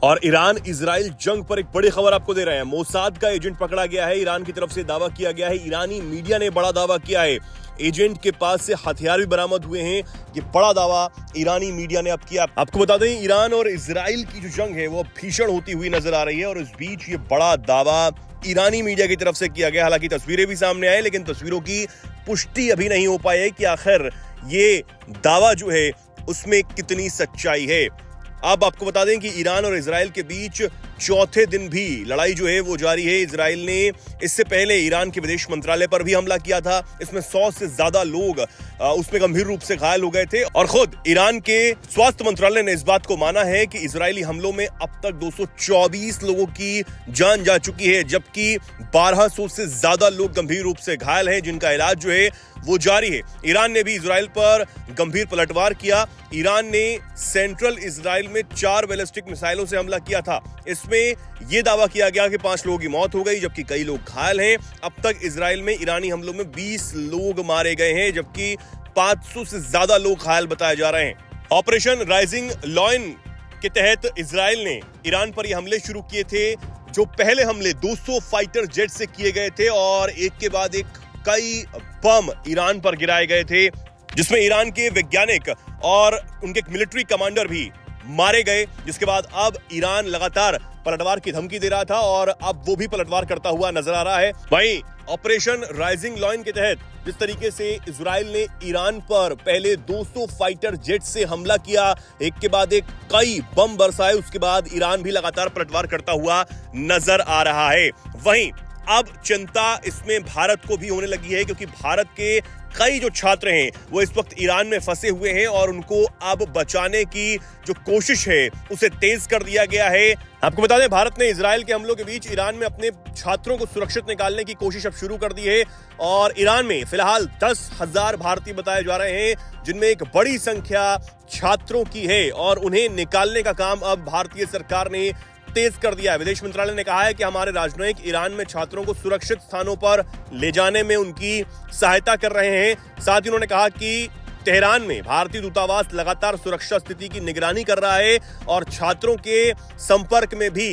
और Iran Israel जंग पर एक बड़ी खबर आपको दे रहे हैं। मोसाद का एजेंट पकड़ा गया है। ईरान की तरफ से दावा किया गया है, ईरानी मीडिया ने बड़ा दावा किया है, एजेंट के पास से हथियार भी बरामद हुए हैं। ये बड़ा दावा ईरानी मीडिया ने अब किया। आपको बता दें, ईरान और इजराइल की जो जंग है वो भीषण होती हुई नजर आ रही है और इस बीच ये बड़ा दावा ईरानी मीडिया की तरफ से किया गया। हालांकि तस्वीरें भी सामने आए, लेकिन तस्वीरों की पुष्टि अभी नहीं हो पाई है कि आखिर ये दावा जो है उसमें कितनी सच्चाई है। अब आपको बता दें कि ईरान और इजराइल के बीच चौथे दिन भी लड़ाई जो है वो जारी है। इजराइल ने इससे पहले ईरान के विदेश मंत्रालय पर भी हमला किया था। इसमें 100 से ज्यादा लोग उसमें गंभीर रूप से घायल हो गए थे और खुद ईरान के स्वास्थ्य मंत्रालय ने इस बात को माना है कि इजरायली हमलों में अब तक 224 लोगों की जान जा चुकी है, जबकि 1200 से ज्यादा लोग गंभीर रूप से घायल हैं, जिनका इलाज जो है वो जारी है। ईरान ने भी इजराइल पर गंभीर पलटवार किया। ईरान ने सेंट्रल इजराइल में 4 बैलिस्टिक मिसाइलों से हमला किया था। इसमें यह दावा किया गया कि 5 लोगों की मौत हो गई, जबकि कई लोग घायल हैं। अब तक इजराइल में ईरानी हमलों में 20 लोग मारे गए हैं, जबकि 500 से ज्यादा लोग घायल बताए जा रहे हैं। ऑपरेशन राइजिंग लॉयन के तहत इजराइल ने ईरान पर यह हमले शुरू किए थे। जो पहले हमले 200 फाइटर जेट से किए गए थे और एक के बाद एक कई बम ईरान पर गिराए गए थे, जिसमें ईरान के वैज्ञानिक और उनके मिलिट्री कमांडर भी मारे गए। जिसके बाद अब ईरान लगातार पलटवार की धमकी दे रहा था और अब वो भी पलटवार करता हुआ नजर आ रहा है। वहीं ऑपरेशन राइजिंग लॉयन के तहत जिस तरीके से इजराइल ने ईरान पर पहले 200 फाइटर जेट से हमला किया, एक के बाद एक कई बम बरसाए, उसके बाद ईरान भी लगातार पलटवार करता हुआ नजर आ रहा है। वहीं अब चिंता इसमें भारत को भी होने लगी है, क्योंकि भारत के कई जो छात्र हैं वो इस वक्त ईरान में फंसे हुए हैं और उनको अब बचाने की जो कोशिश है उसे तेज कर दिया गया है। आपको बता दें, भारत ने इजराइल के हमलों के बीच ईरान में अपने छात्रों को सुरक्षित निकालने की कोशिश अब शुरू कर दी है और ईरान में फिलहाल 10,000 भारतीय बताए जा रहे हैं, जिनमें एक बड़ी संख्या छात्रों की है और उन्हें निकालने का काम अब भारतीय सरकार ने तेज कर दिया है। विदेश मंत्रालय ने कहा है कि हमारे राजनयिक ईरान में छात्रों को सुरक्षित स्थानों पर ले जाने में उनकी सहायता कर रहे हैं। साथ ही उन्होंने कहा कि तेहरान में भारतीय दूतावास लगातार सुरक्षा स्थिति की निगरानी कर रहा है और छात्रों के संपर्क में भी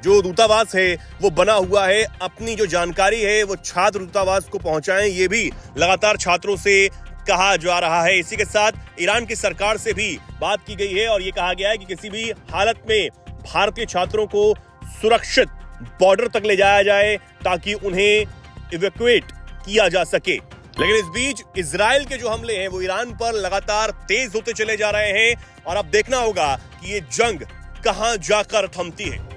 जो दूतावास है वो बना हुआ है। अपनी जो जानकारी है वो छात्र दूतावास को पहुंचाएं, ये भी लगातार छात्रों से कहा जा रहा है। इसी के साथ ईरान की सरकार से भी बात की गई है और ये कहा गया है कि किसी भी हालत में भारतीय छात्रों को सुरक्षित बॉर्डर तक ले जाया जाए ताकि उन्हें इवैक्यूएट किया जा सके। लेकिन इस बीच इजराइल के जो हमले हैं वो ईरान पर लगातार तेज होते चले जा रहे हैं और अब देखना होगा कि ये जंग कहां जाकर थमती है।